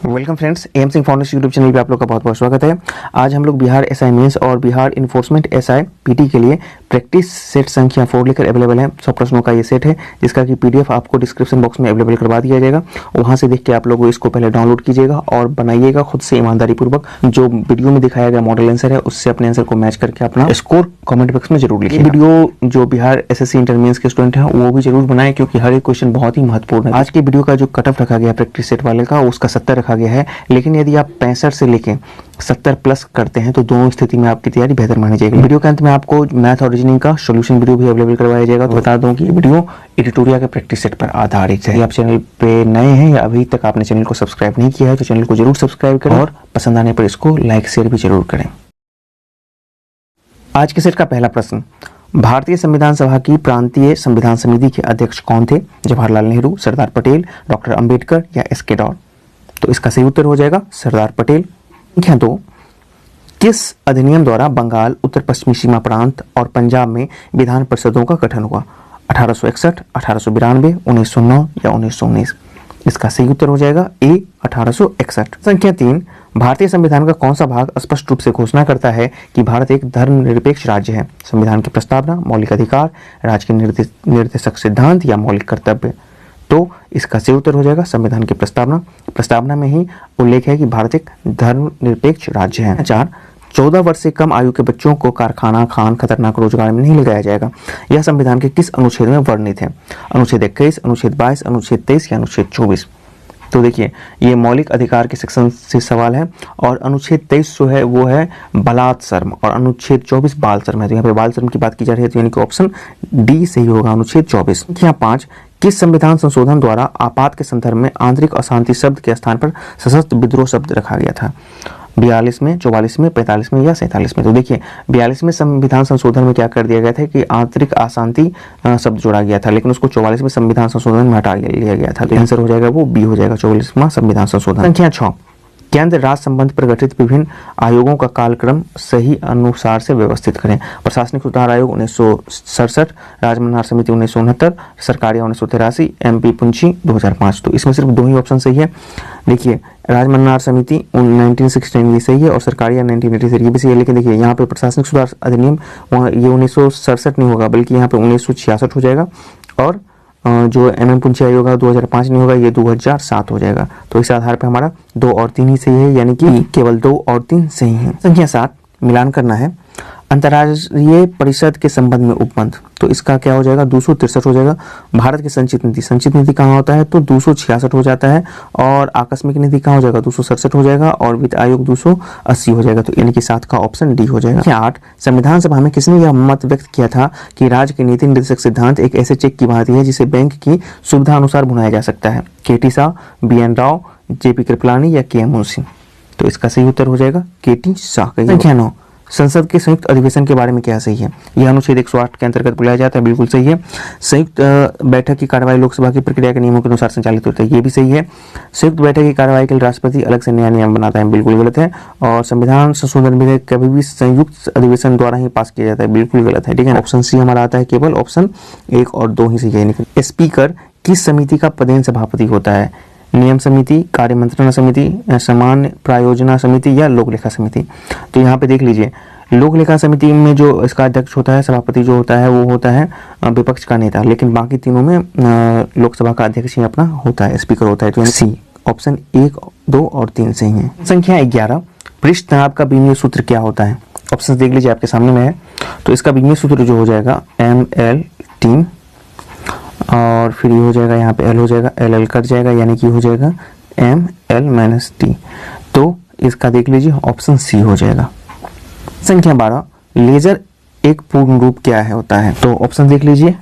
Welcome friends, M Singh Foundation YouTube channel पे आप लोग का बहुत बहुत स्वागत है। आज हम लोग बिहार एसआई मेंस और बिहार इन्फोर्समेंट एसआई पीटी के लिए प्रैक्टिस सेट संख्या 4 लेकर अवेलेबल है। 100 प्रश्नों का ये सेट है जिसका कि पीडीएफ आपको डिस्क्रिप्शन बॉक्स में अवेलेबल करवा दिया जाएगा। वहां से देख के आप लोग इसको पहले डाउनलोड कीजिएगा और बनाइएगा खुद से ईमानदारी पूर्वक। जो वीडियो में दिखाया गया मॉडल आंसर है उससे अपने आंसर को मैच करके अपना स्कोर कमेंट बॉक्स में जरूर लिखिए। वीडियो जो बिहार एसएससी इंटर मेंस के स्टूडेंट हैं वो भी जरूर बनाए, क्योंकि हर एक क्वेश्चन बहुत ही महत्वपूर्ण है। आज के वीडियो का जो कट ऑफ रखा गया प्रैक्टिस सेट वाले का उसका 70 रखा गया है, लेकिन यदि आप 65 से लेके 70 प्लस करते हैं तो दोनों स्थिति में आपकी तैयारी बेहतर मानी जाएगी। वीडियो के अंत में आपको मैथ और रीजनिंग का सॉल्यूशन वीडियो भी अवेलेबल करवाया जाएगा। तो बता दूं कि ये वीडियो एडिटोरिया के प्रैक्टिस सेट पर आधारित है। यदि आप चैनल पे नए हैं या अभी तक आपने चैनल को सब्सक्राइब नहीं किया है तो चैनल को जरूर सब्सक्राइब करें और पसंद आने पर इसको लाइक शेयर भी जरूर करें। आज के सेट का पहला प्रश्न, भारतीय संविधान सभा की प्रांतीय संविधान समिति के अध्यक्ष कौन थे? जवाहरलाल नेहरू, सरदार पटेल, डॉक्टर अंबेडकर या एसके डॉट? तो इसका सही उत्तर हो जाएगा सरदार पटेल। संख्या 2, किस अधिनियम द्वारा बंगाल, उत्तर पश्चिमी सीमा प्रांत और पंजाब में विधान परिषदों का गठन हुआ? 1861, 1892, 1909 या 1919? इसका सही उत्तर हो जाएगा ए 1861। संख्या 3, भारतीय संविधान का कौन सा भाग स्पष्ट रूप से घोषणा करता है कि भारत एक धर्मनिरपेक्ष राज्य है? संविधान की प्रस्तावना, मौलिक अधिकार, राज्य के निर्देशक सिद्धांत या मौलिक कर्तव्य? तो इसका सही उत्तर हो जाएगा संविधान की प्रस्तावना। प्रस्तावना में ही उल्लेख है कि भारत एक धर्मनिरपेक्ष राज्य है। 4, 14 वर्ष से कम आयु के बच्चों को कारखाना, खान, खतरनाक रोजगार में नहीं लगाया जाएगा। यह संविधान के किस अनुच्छेद में वर्णित है? अनुच्छेद 21, अनुच्छेद 22, अनुच्छेद 23 या अनुच्छेद 24? तो देखिए, ये मौलिक अधिकार के सेक्शन से सवाल है और अनुच्छेद 23 जो है वो है बलात्श्रम और अनुच्छेद 24 बाल श्रम है। तो यहाँ पे बाल श्रम की बात की जा रही है, तो यानी कि ऑप्शन डी सही होगा, अनुच्छेद 24। संख्या 5, किस संविधान संशोधन द्वारा आपात के संदर्भ में आंतरिक अशांति शब्द के स्थान पर सशस्त्र विद्रोह शब्द रखा गया था? 42 में, 44 में, 45 में या 47 में? तो देखिए, 42 में संविधान संशोधन में क्या कर दिया गया था कि आंतरिक अशांति शब्द जोड़ा गया था, लेकिन उसको 44 में संविधान संशोधन में हटा लिया गया था। तो आंसर हो जाएगा वो बी हो जाएगा, 44वां संविधान संशोधन। संख्या 6, केंद्र राज्य संबंध पर गठित विभिन्न आयोगों का कालक्रम सही अनुसार से व्यवस्थित करें। प्रशासनिक सुधार आयोग 1967, राजमन्नार समिति 1969, सरकारिया 1983, एमपी पुंछी 2005। तो इसमें सिर्फ 2 ही ऑप्शन सही है। देखिए, राजमन्नार समिति 1969 भी सही है और सरकारिया 1983 ये भी सही है, लेकिन देखिए यहाँ पे प्रशासनिक सुधार अधिनियम ये 1967 नहीं होगा बल्कि यहाँ पे 1966 हो जाएगा और जो एमएम पुंछी आयोग है 2005 नहीं होगा, ये 2007 हो जाएगा। तो इस आधार पर हमारा 2 और 3 ही सही है, यानी कि केवल 2 और 3 सही है। संख्या 7, मिलान करना है। अंतर्राष्ट्रीय परिषद के संबंध में उपबंध, तो इसका क्या हो जाएगा? 263 हो जाएगा। भारत की संचित नीति कहाँ होता है? तो 266 हो जाता है और आकस्मिक नीति कहाँ हो जाएगा? 267 हो जाएगा और वित्त आयोग 280 हो जाएगा। तो यानी कि 7 का ऑप्शन डी हो जाएगा। 8, संविधान सभा में किसने यह मत व्यक्त किया था कि राज्य के नीति निर्देशक सिद्धांत एक ऐसे चेक की भांति है जिसे बैंक की सुविधा अनुसार भुनाया जा सकता है? केटी शाह, बीएन राव, जेपी कृपलानी या केएम मुंशी? तो इसका सही उत्तर हो जाएगा केटी शाह। संख्या 9, संसद के संयुक्त अधिवेशन के बारे में क्या सही है? यह अनुच्छेद 108 के अंतर्गत बुलाया जाता है, बिल्कुल सही है। संयुक्त बैठक की कार्रवाई लोकसभा की प्रक्रिया के नियमों के अनुसार संचालित होता है, ये भी सही है। संयुक्त बैठक की कार्रवाई के लिए राष्ट्रपति अलग से नया नियम बनाता है, बिल्कुल गलत है। और संविधान संशोधन विधेयक कभी भी संयुक्त अधिवेशन द्वारा ही पास किया जाता है, बिल्कुल गलत है। ठीक है, ऑप्शन सी हमारा आता है, केवल ऑप्शन 1 और 2 ही सही है। स्पीकर किस समिति का पदेन सभापति होता है? नियम समिति, कार्य मंत्रणा समिति, सामान्य प्रायोजना समिति या लोक लेखा समिति? तो यहाँ पे देख लीजिए, लोक लेखा समिति में जो इसका अध्यक्ष होता है, सभापति जो होता है वो होता है विपक्ष का नेता, लेकिन बाकी तीनों में लोकसभा का अध्यक्ष ही अपना होता है, स्पीकर होता है। तो सी ऑप्शन 1, 2 और 3 सही है। संख्या 11, पृष्ठ तनाव का बीमीय सूत्र क्या होता है? ऑप्शन देख लीजिए, आपके सामने में है। तो इसका बीमीय सूत्र जो हो जाएगा ML और फिर ये हो जाएगा, यहाँ पे L हो जाएगा, LL कट जाएगा, यानी कि हो जाएगा ML-T। तो इसका देख लीजिए, ऑप्शन सी हो जाएगा। संख्या 12, लेजर एक पूर्ण रूप क्या है होता है? तो ऑप्शन देख लीजिए,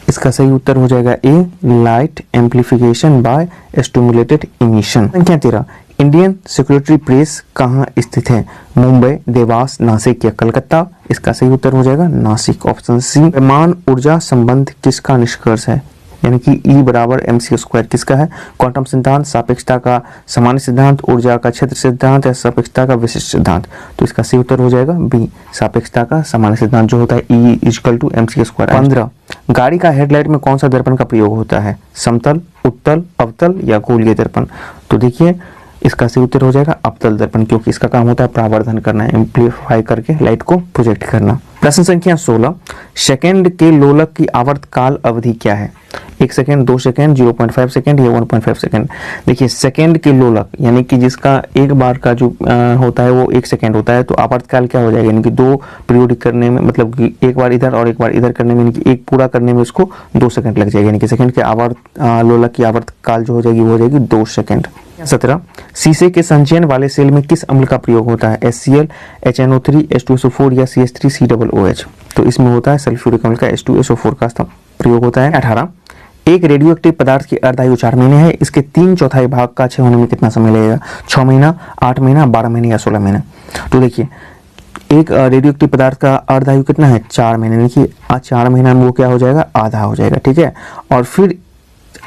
इसका सही उत्तर हो जाएगा A, light amplification by stimulated emission. संख्या 13, इंडियन सिक्योरिटी प्रेस कहाँ स्थित है? मुंबई, देवास, नासिक या कलकत्ता? इसका सही उत्तर हो जाएगा नासिक, ऑप्शन सी। परमाणु ऊर्जा संबंध किसका निष्कर्ष है? यानी कि E बराबर mc² किसका है? क्वांटम सिद्धांत, सापेक्षता का सामान्य सिद्धांत, ऊर्जा का क्षेत्र सिद्धांत या सापेक्षता का विशिष्ट सिद्धांत? तो इसका सही उत्तर हो जाएगा बी, सापेक्षता का सामान्य सिद्धांत जो होता है E = mc²। 15, गाड़ी का हेडलाइट में कौन सा दर्पण का प्रयोग होता है? समतल, उत्तल, अवतल या गोलीय दर्पण? तो देखिए, इसका सही उत्तर हो जाएगा अवतल दर्पण, क्योंकि इसका काम होता है परावर्धन करना, एम्प्लीफाई करके लाइट को प्रोजेक्ट करना। प्रश्न संख्या 16, सेकंड के लोलक की आवर्तकाल अवधि क्या है? 1 सेकंड, 2 सेकंड, 0.5 सेकंड या 1.5 सेकंड। देखिए सेकंड के लोलक यानी कि जिसका एक बार का जो होता है वो 1 सेकंड होता है, तो आवर्तकाल क्या हो जाएगा, यानी कि 2 पीरियोडिक करने में, मतलब कि एक बार इधर और एक बार इधर करने में, यानी कि एक पूरा करने में उसको 2 सेकंड लग जाएगा, यानी कि सेकंड के लोलक की आवर्तकाल जो हो जाएगी वो हो जाएगी 2 सेकंड। 17, शीशे के संचयन वाले सेल में किस अम्ल का प्रयोग होता है? HCl, HNO3, H2SO4 या CH3 COOH। तो इसमें होता है सल्फ्यूरिक अम्ल का H2SO4 का प्रयोग होता है। 18, एक रेडियो एक्टिव पदार्थ की अर्धायु 4 महीने है, इसके 3/4 भाग का क्षय होने में कितना समय लगेगा? 6 महीना, 8 महीना, 12 महीने या 16 महीने। तो देखिए एक रेडियो एक्टिव पदार्थ का अर्धायु कितना है? 4 महीने। देखिए 4 महीना में वो क्या हो जाएगा? आधा हो जाएगा, ठीक है। और फिर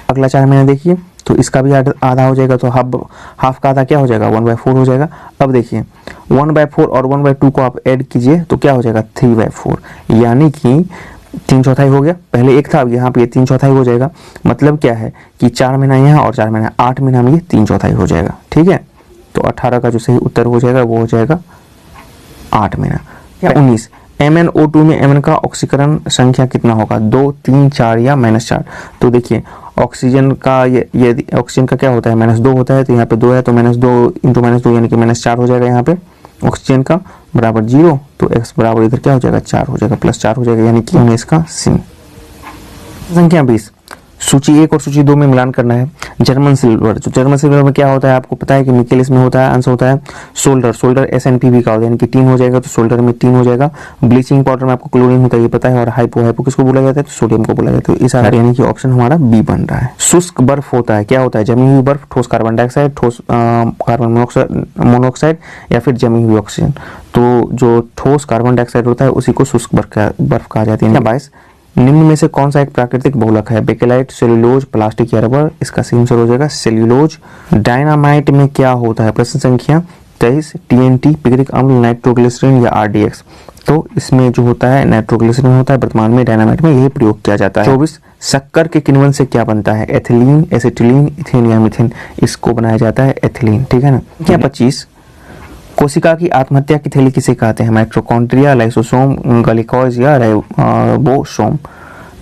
अगला 4 महीना देखिए तो इसका भी आधा हो जाएगा, तो हाफ का आधा क्या हो जाएगा? 1/4 हो जाएगा। अब देखिए 1/4 और 1/2 को आप ऐड कीजिए तो क्या हो जाएगा? 3/4, यानी कि 3/4 हो गया। पहले एक था, अब यहाँ पे 3/4 हो जाएगा। मतलब क्या है कि 4 महीना यहाँ और 4 महीना, 8 महीना में ये 3/4 हो जाएगा, ठीक है। तो 18 का जो सही उत्तर हो जाएगा वो हो जाएगा 8 महीना। या 19, MnO2 में Mn का ऑक्सीकरण संख्या कितना होगा? 2, 3, 4 या -4। तो देखिए ऑक्सीजन का ये ऑक्सीजन का क्या होता है? -2 होता है, तो यहाँ पे 2 है तो -2 × -2 यानी कि -4 हो जाएगा। यहाँ पे ऑक्सीजन का बराबर 0, तो x बराबर इधर क्या हो जाएगा? 4 हो जाएगा, +4 हो जाएगा, यानी कि हमें इसका सी। संख्या 20, सूची 1 और सूची 2 में मिलान करना है। जर्मन सिल्वर, जो जर्मन सिल्वर में क्या होता है आपको पता है कि निकेल इसमें होता है, अंश होता है। सोल्डर SnPb का होता है, यानी कि 3 हो जाएगा, तो सोल्डर में 3 हो जाएगा। ब्लीचिंग पाउडर में आपको क्लोरीन होता है ये पता है, और हाइपो किसको बोला जाता है? तो सोडियम को बोला जाता है। तो इस यानी कि ऑप्शन हमारा बी बन रहा है। शुष्क बर्फ होता है, क्या होता है? जमी हुई बर्फ, ठोस कार्बन डाइऑक्साइड, ठोस कार्बन मोनोऑक्साइड या फिर जमी हुई ऑक्सीजन। तो जो ठोस कार्बन डाइऑक्साइड होता है उसी को शुष्क बर्फ कहा जाती है। 22, निम्न में से कौन सा एक प्राकृतिक बहुलक है? बेकेलाइट, सेल्यूलोज, प्लास्टिक या रबर। इसका सही आंसर हो जाएगा सेल्यूलोज। डायनामाइट में क्या होता है? प्रश्न संख्या 23, TNT, पिक्रिक अम्ल, नाइट्रोग्लिसरीन या RDX। तो इसमें जो होता है नाइट्रोग्लिसरीन होता है, वर्तमान में डायनामाइट में यही प्रयोग किया जाता है। 24, शक्कर के किण्वन से क्या बनता है? एथिलीन, एसिटिलीन, इथेन या मिथेन। इसको बनाया जाता है एथिलीन, ठीक है ना। क्या 25, कोशिका की आत्महत्या की थैली किसे कहते हैं? माइटोकॉन्ड्रिया, लाइसोसोम, ग्लाइकोज या राइबोसोम।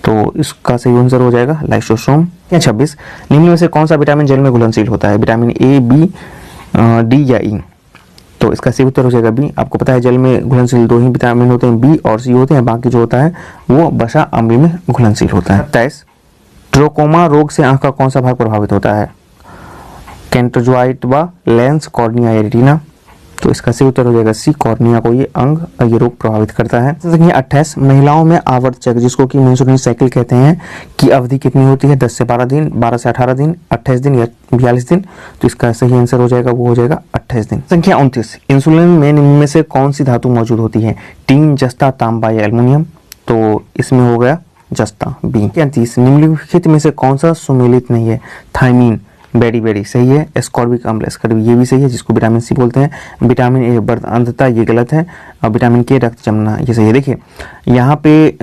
तो इसका सही आंसर हो जाएगा लाइसोसोम। या 26, निम्न में से कौन सा विटामिन जल में घुलनशील होता है? विटामिन A, B, D या E। तो इसका सही उत्तर हो जाएगा बी। आपको पता है जल में घुलनशील 2 ही विटामिन होते हैं, B और C होते हैं, बाकी जो होता है वो वसा अम्ल में घुलनशील होता है। 27, ट्रोकोमा रोग से आंख का कौन सा भाग प्रभावित होता है? कैंटोजोइट, लेंस, कॉर्निया या रेटिना। तो इसका सही उत्तर हो जाएगा सी, कॉर्निया को ये रोग प्रभावित करता है। 28, महिलाओं में आवर्त चक्र जिसको कि मेंस्ट्रुअल साइकिल कहते हैं की अवधि कितनी होती है? 10 से 12 दिन, 12 से 18 दिन, 28 दिन या 42 दिन। तो इसका सही आंसर हो जाएगा वो हो जाएगा 28 दिन। संख्या 29, इंसुलिन में निम्न में से कौन सी धातु मौजूद होती है? टीन, जस्ता, तांबा या एल्युमिनियम। तो इसमें हो गया जस्ता, बी। 30, निम्नलिखित में से कौन सा सुमेलित नहीं है? थायमीन, बेरी सही है। एस्कॉर्बिक अम्ल, ये भी सही है, जिसको विटामिन सी बोलते हैं। विटामिन ए वर्ध अंधता, ये गलत है। और विटामिन के रक्त जमना, ये सही है। देखिए यहाँ पे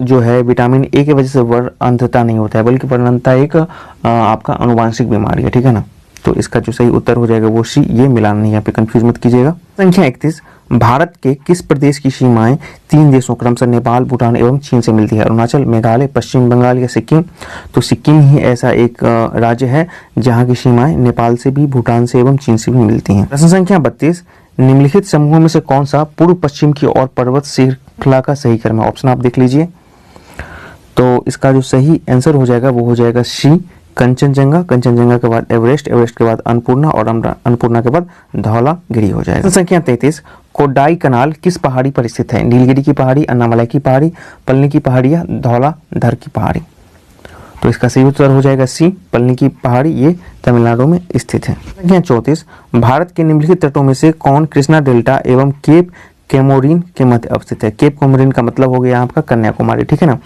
जो है विटामिन ए की वजह से वर्ध अंधता नहीं होता है, बल्कि वर्ध अंधता एक आपका आनुवांशिक बीमारी है, ठीक है ना। तो इसका जो सही उत्तर हो जाएगा वो सी, ये मिलान नहीं, यहाँ पे कंफ्यूज मत कीजिएगा। संख्या 31, भारत के किस प्रदेश की सीमाएं 3 देशों क्रमशः नेपाल, भूटान एवं चीन से मिलती है? अरुणाचल, मेघालय, पश्चिम बंगाल या सिक्किम। तो सिक्किम ही ऐसा एक राज्य है जहां की सीमाएं नेपाल से भी, भूटान से एवं चीन से भी मिलती हैं। प्रश्न संख्या 32, निम्नलिखित समूहों में से कौन सा पूर्व पश्चिम की ओर पर्वत श्रृंखला का सही क्रम है? ऑप्शन आप देख लीजिए। तो इसका जो सही आंसर हो जाएगा वो हो जाएगा सी, कंचनजंगा के बाद एवरेस्ट के बाद अन्नपूर्णा और अन्नपूर्णा के बाद धौलागिरी हो जाएगा। संख्या 33, कोडाई कनाल किस पहाड़ी पर स्थित है? नीलगिरी की पहाड़ी, अन्नामलाई की पहाड़ी, पलनी की पहाड़ी या धौलाधर की पहाड़ी। तो इसका सही उत्तर हो जाएगा सी, पलनी की पहाड़ी, ये तमिलनाडु में स्थित है। संख्या 34, भारत के निम्नलिखित तटों में से कौन कृष्णा डेल्टा एवं केप कैमोरिन के मध्य अवस्थित है? केप कैमोरिन का मतलब हो गया आपका कन्याकुमारी, ठीक है ना।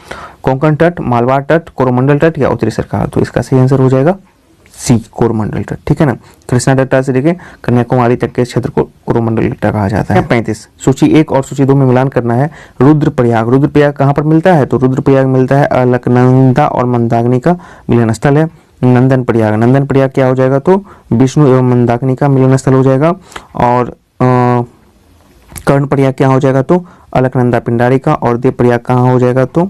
कोंकण तट, मालवार तट, कोरोमंडल तट या उत्तरी सरकार। तो इसका सही आंसर हो जाएगा सी, कोरोमंडल तट, ठीक है ना। कृष्णा डेल्टा से लेके कन्याकुमारी तक के क्षेत्र को कोरोमंडल तट कहा जाता है। 35, सूची 1 और सूची 2 में मिलान करना है। रुद्रप्रयाग कहाँ पर मिलता है? तो रुद्रप्रयाग मिलता है अलकनंदा और मंदाकिनी का मिलन स्थल है। नंदन प्रयाग। नंदन प्रयाग क्या हो जाएगा, तो विष्णु एवं मंदाकिनी का मिलन स्थल हो जाएगा। और कर्ण प्रयाग क्या हो जाएगा, तो अलकनंदा पिंडारी का। और देव प्रयाग कहाँ हो जाएगा, तो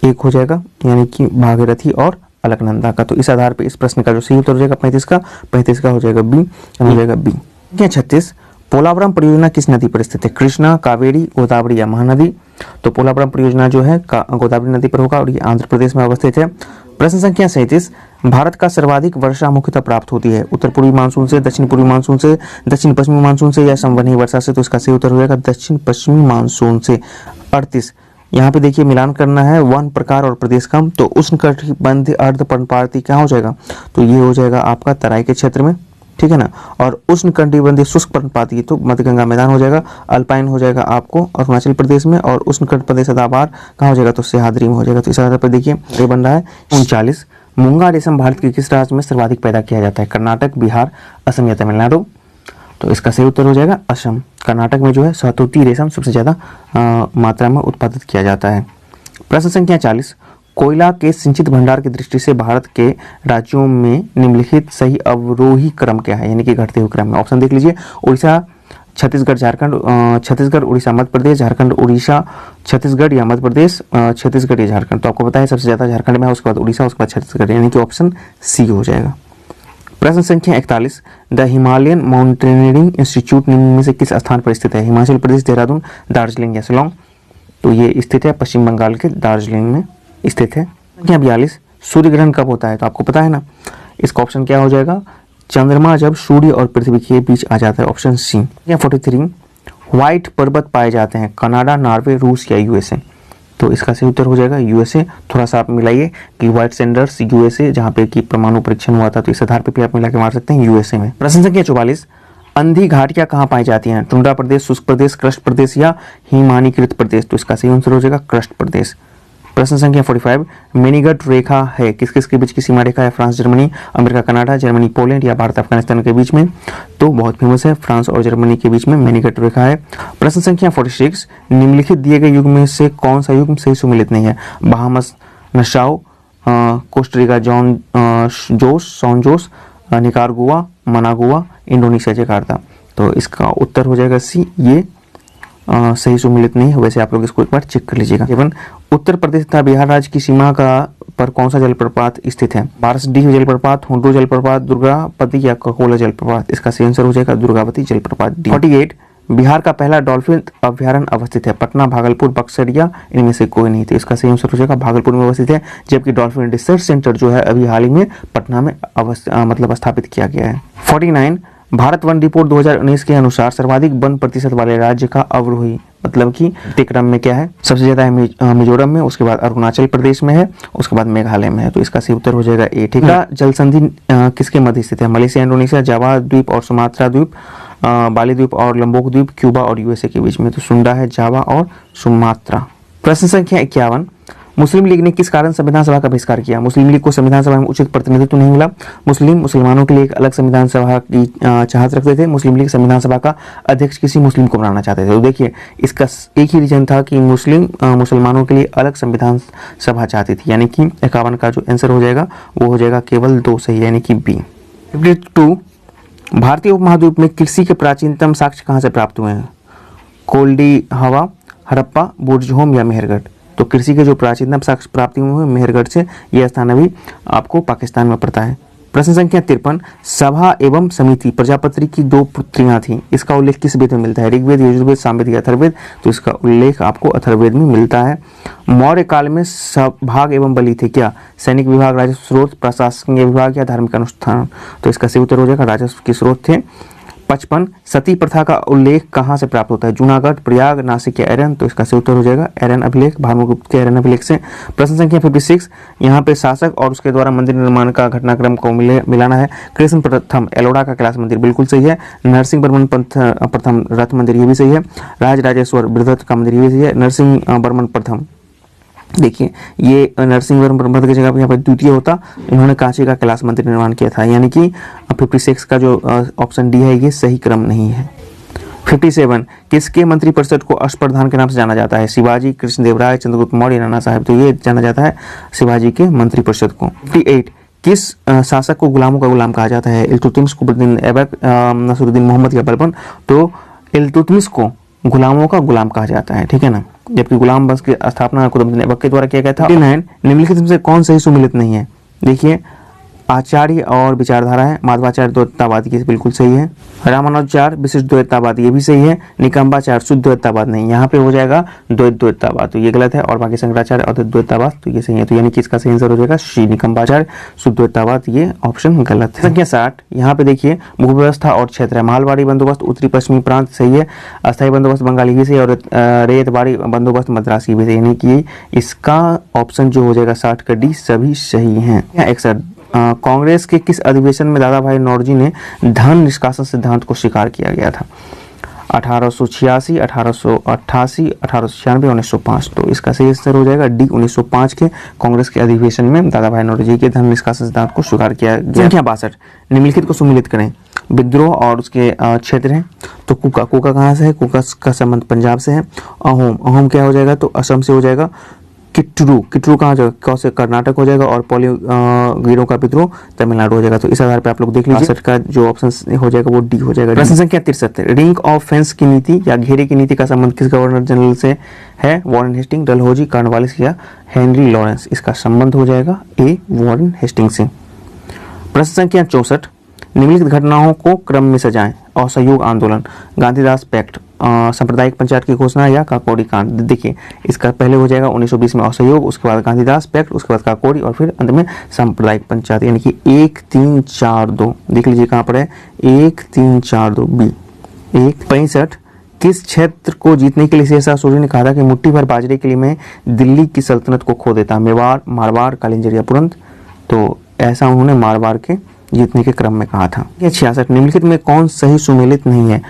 एक हो जाएगा, यानी कि भागीरथी और अलकनंदा का। तो इस आधार पर इस प्रश्न का जो सही उत्तर हो जाएगा 35 का हो जाएगा बी, हो जाएगा बी। 36, पोलावरम परियोजना किस नदी पर स्थित है, कृष्णा, कावेरी, गोदावरी या महानदी। तो पोलावरम परियोजना जो है गोदावरी नदी पर होगा और ये आंध्र प्रदेश में अवस्थित है। प्रश्न संख्या 37, भारत का सर्वाधिक वर्षा मुख्यतः प्राप्त होती है उत्तर पूर्वी मानसून से, दक्षिण पूर्वी मानसून से, दक्षिण पश्चिमी मानसून से या संवहनीय वर्षा से। तो इसका सही उत्तर हो जाएगा दक्षिण पश्चिमी मानसून से। 38, यहाँ पे देखिए मिलान करना है वन प्रकार और प्रदेश का। तो उष्णकटिबंधीय अर्ध पर्णपाती क्या हो जाएगा, तो ये हो जाएगा आपका तराई के क्षेत्र में, ठीक है ना। और उष्णकटिबंधीय शुष्क पर्णपाती तो मध्य गंगा मैदान हो जाएगा। अल्पाइन हो जाएगा आपको अरुणाचल प्रदेश में। और उष्णकटिबंधीय सदाबहार कहाँ हो जाएगा, तो सह्याद्री में हो जाएगा। तो इस आधार पर देखिए ये बन रहा है 39, मूंगा रेशम भारत के किस राज्य में सर्वाधिक पैदा किया जाता है, कर्नाटक, बिहार, असम या तमिलनाडु। तो इसका सही उत्तर हो जाएगा असम। कर्नाटक में जो है सहतूती रेशम सबसे ज्यादा मात्रा में उत्पादित किया जाता है। प्रश्न संख्या 40, कोयला के सिंचित भंडार की दृष्टि से भारत के राज्यों में निम्नलिखित सही अवरोही क्रम क्या है, यानी कि घटते हुए क्रम में। ऑप्शन देख लीजिए, उड़ीसा, छत्तीसगढ़, झारखंड, छत्तीसगढ़, उड़ीसा, मध्य प्रदेश, झारखंड, उड़ीसा, छत्तीसगढ़ या मध्य प्रदेश, छत्तीसगढ़ या झारखंड। तो आपको पता है सबसे ज्यादा झारखंड में है, उसके बाद उड़ीसा, उसके बाद छत्तीसगढ़, यानी कि ऑप्शन सी हो जाएगा। प्रश्न संख्या 41, द हिमालयन माउंटेनियरिंग इंस्टीट्यूट निम्न में से किस स्थान पर स्थित है, हिमाचल प्रदेश, देहरादून, दार्जिलिंग या शिलोंग। तो ये स्थित है पश्चिम बंगाल के दार्जिलिंग में स्थित है। संख्या 42, सूर्य ग्रहण कब होता है, तो आपको पता है ना, इसका ऑप्शन क्या हो जाएगा, चंद्रमा जब सूर्य और पृथ्वी के बीच आ जाता है, ऑप्शन सी। 43, व्हाइट पर्वत पाए जाते हैं कनाडा, नॉर्वे, रूस या यूएसए। तो इसका सही उत्तर हो जाएगा यूएसए। थोड़ा सा आप मिलाइए कि व्हाइट सैंडर्स यूएसए, जहाँ पे कि परमाणु परीक्षण हुआ था, तो इस आधार पे भी आप मिला के मार सकते हैं यूएसए में। प्रश्न संख्या 44, अंधी घाटियां कहाँ पाई जाती हैं, टुंड्रा प्रदेश, शुष्क प्रदेश, क्रस्ट प्रदेश या हिमानीकृत प्रदेश। तो इसका सही आंसर हो जाएगा क्रस्ट प्रदेश। प्रश्न संख्या 45, मेनीगट रेखा है किस किस के बीच की सीमा रेखा है, France, Germany, America, Canada, Germany, Poland या भारत, अफगानिस्तान के बीच में। तो बहुत फेमस है, फ्रांस और जर्मनी के बीच में मेनीगट रेखा है। प्रश्न संख्या 46, निम्नलिखित दिए गए युग में से कौन सा युग सही सुमेलित नहीं है, बहामस, नसाउ, कोस्टारिका, सॉन जोस, निकारागुआ, मनागुआ, इंडोनेशिया, जकार्ता। तो इसका उत्तर हो जाएगा सी, ये सही सुमेलित नहीं है। वैसे आप लोग इसको एक बार चेक कर लीजिएगा। एवं उत्तर प्रदेश तथा बिहार राज्य की सीमा का पर कौन सा जलप्रपात स्थित है, बारसडीह जलप्रपात, हुंडो जलप्रपात, दुर्गावती या ककोला जलप्रपात। इसका सही आंसर हो जाएगा दुर्गावती जलप्रपात। 48, बिहार का पहला डॉल्फिन अभ्यारण्य अवस्थित है, पटना, भागलपुर, बक्सर या इनमें से कोई नहीं। तो इसका सही आंसर हो जाएगा भागलपुर में अवस्थित है, जबकि डॉल्फिन रिसर्च सेंटर जो है अभी हाल ही में पटना में मतलब स्थापित किया गया है। 49, भारत वन रिपोर्ट 2019 के अनुसार सर्वाधिक वन प्रतिशत वाले राज्य का अवरोही मतलब कि क्रम में क्या है, सबसे ज्यादा है मिजोरम में, उसके बाद अरुणाचल प्रदेश में है, उसके बाद मेघालय में है। तो इसका सही उत्तर हो जाएगा ए। ठीक है, जल संधि किसके मध्य स्थित है, मलेशिया, इंडोनेशिया, जावा द्वीप और सुमात्रा द्वीप, बाली द्वीप और लंबोक द्वीप, क्यूबा और यूएसए के बीच में। तो सुंडा है जावा और सुमात्रा। प्रश्न संख्या 51, मुस्लिम लीग ने किस कारण संविधान सभा का बहिष्कार किया, मुस्लिम लीग को संविधान सभा में उचित प्रतिनिधित्व नहीं मिला, मुसलमानों के लिए एक अलग संविधान सभा की चाहत रखते थे, मुस्लिम लीग संविधान सभा का अध्यक्ष किसी मुस्लिम को बनाना चाहते थे। तो देखिए इसका एक ही रीजन था कि मुसलमानों के लिए अलग संविधान सभा चाहती थी, यानी कि 51 का जो आंसर हो जाएगा वो हो जाएगा केवल 2 सही, यानी कि बी। 52, भारतीय उपमहाद्वीप में कृषि के प्राचीनतम साक्ष्य कहाँ से प्राप्त हुए हैं, कोल्डी हवा, हड़प्पा, बुर्जहोम या मेहरगढ़। तो कृषि के जो प्राचीनतम साक्ष्य प्राप्ति हुए हैं मेहरगढ़ से, यह स्थान अभी आपको पाकिस्तान में पड़ता है। प्रश्न संख्या 53, सभा एवं समिति प्रजापति की 2 पुत्रियां थीं, इसका उल्लेख किस वेद में मिलता है, ऋग्वेद, यजुर्वेद, सामवेद या अथर्ववेद। तो इसका उल्लेख आपको अथर्ववेद में मिलता है। मौर्य काल में भाग एवं बलि थे क्या, सैनिक विभाग, राजस्व स्रोत, प्रशासनिक विभाग या धार्मिक अनुष्ठान। तो इसका सही उत्तर हो जाएगा राजस्व के स्रोत थे। 55, सती प्रथा का उल्लेख कहाँ से प्राप्त होता है, जूनागढ़, प्रयाग, नासिक या एरन। तो इसका सही उत्तर हो जाएगा एरन अभिलेख, भानुगुप्त के एरन अभिलेख से। प्रश्न संख्या 56, यहाँ पे शासक और उसके द्वारा मंदिर निर्माण का घटनाक्रम को मिलाना है। कृष्ण प्रथम एलोड़ा का कैलाश मंदिर बिल्कुल सही है, नरसिंह वर्मन प्रथम रथ मंदिर ये भी सही है, राज राजेश्वर बृहदत्त का मंदिर ये भी सही है, नरसिंह वर्मन प्रथम, देखिए ये नरसिंह वर्मन प्रथम की जगह पर यहाँ पर द्वितीय होता, इन्होंने काशी का कैलाश मंदिर निर्माण किया था, यानी कि 56 का जो ऑप्शन डी है ये सही क्रम नहीं है। 57, किसके मंत्रिपरिषद को अष्टप्रधान के नाम से जाना जाता है, शिवाजी, कृष्णदेवराय, चंद्रगुप्त मौर्य, नाना साहेब। तो ये जाना जाता है शिवाजी के मंत्रिपरिषद को। 58, किस शासक को गुलामों का गुलाम कहा जाता है? इल्तुतमिश, कुतुबुद्दीन ऐबक, नसीरुद्दीन मोहम्मद या बलबन। तो इल्तुतमिश को गुलामों का गुलाम कहा जाता है, ठीक है ना, जबकि गुलाम वंश की स्थापना कुतुबुद्दीन ऐबक के द्वारा किया गया था। निम्नलिखित में से कौन सही सुमेलित नहीं है? देखिए, आचार्य और विचारधारा है, माधवाचार्य द्वैततावादी, ये बिल्कुल सही है। रामानुजाचार्य विशिष्ट द्वैततावाद, ये भी सही है। निकंबाचार्य शुद्ध द्वैततावाद नहीं, यहाँ पे हो जाएगा द्वैततावाद, तो ये गलत है। और बाकी शंकराचार्य और द्वैततावाद, तो ये सही है। तो यानी कि इसका सही आंसर हो जाएगा श्री निकंबाचार्य शुद्ध द्वैततावाद, ये ऑप्शन गलत है। संख्या 60, यहाँ पे देखिए भूव्यवस्था और क्षेत्र है। मालवाड़ी बंदोबस्त उत्तरी पश्चिमी प्रांत सही है। अस्थायी बंदोबस्त बंगाली भी सही है, और रेतवाड़ी बंदोबस्त मद्रासी भी सही, यानी कि इसका ऑप्शन जो हो जाएगा 60 का डी सभी सही है। 61, कांग्रेस के किस अधिवेशन में दादा भाई नौरोजी ने धन निष्कासन सिद्धांत को स्वीकार किया गया था? 1886, 1888, 1896, 1905। तो इसका सही आंसर हो जाएगा डी 1905 के कांग्रेस के अधिवेशन में दादा भाई नौरोजी के धन निष्कासन सिद्धांत को स्वीकार किया गया। संख्या 62, निम्नलिखित को सुमेलित करें। विद्रोह और उसके क्षेत्र हैं। तो कुका कहाँ से है? कुका का संबंध पंजाब से है। अहोम क्या हो जाएगा? तो असम से हो जाएगा। किट्रू कहाँ जाएगा? कौसे कर्नाटक हो जाएगा। और गिरों का विद्रोह तमिलनाडु हो जाएगा। तो इस आधार पे आप लोग देख लीजिए, का जो ऑप्शन हो जाएगा वो डी हो जाएगा। प्रश्न संख्या 63, रिंग ऑफ फेंस की नीति या घेरे की नीति का संबंध किस गवर्नर जनरल से है? वॉरेन हेस्टिंग, डलहौजी, कॉर्नवालिस या हेनरी लॉरेंस। इसका संबंध हो जाएगा ए वॉरेन हेस्टिंग से। प्रश्न संख्या 64, निम्नलिखित घटनाओं को क्रम में सजाएं। असहयोग आंदोलन, गांधीदास पैक्ट, सांप्रदायिक पंचायत की घोषणा या काकोरी कांड। देखिए, इसका पहले हो जाएगा 1920 में असहयोग, उसके बाद गांधीदास पैक्ट, उसके बाद काकोरी, और फिर अंत में सांप्रदायिक पंचायत, यानी कि 1 3 4 2। देख लीजिए कहाँ पर है, 1 3 4 2 बी। 65, किस क्षेत्र को जीतने के लिए शेरशाह सूरी ने कहा था कि मुट्ठी भर बाजरे के लिए मैं दिल्ली की सल्तनत को खो देता? मेवाड़, मारवाड़, कालिंजर या पुरंत। तो ऐसा उन्होंने मारवाड़ के जीतने के क्रम में कहा था। 66, निम्नलिखित में कौन सही सुमेलित नहीं है?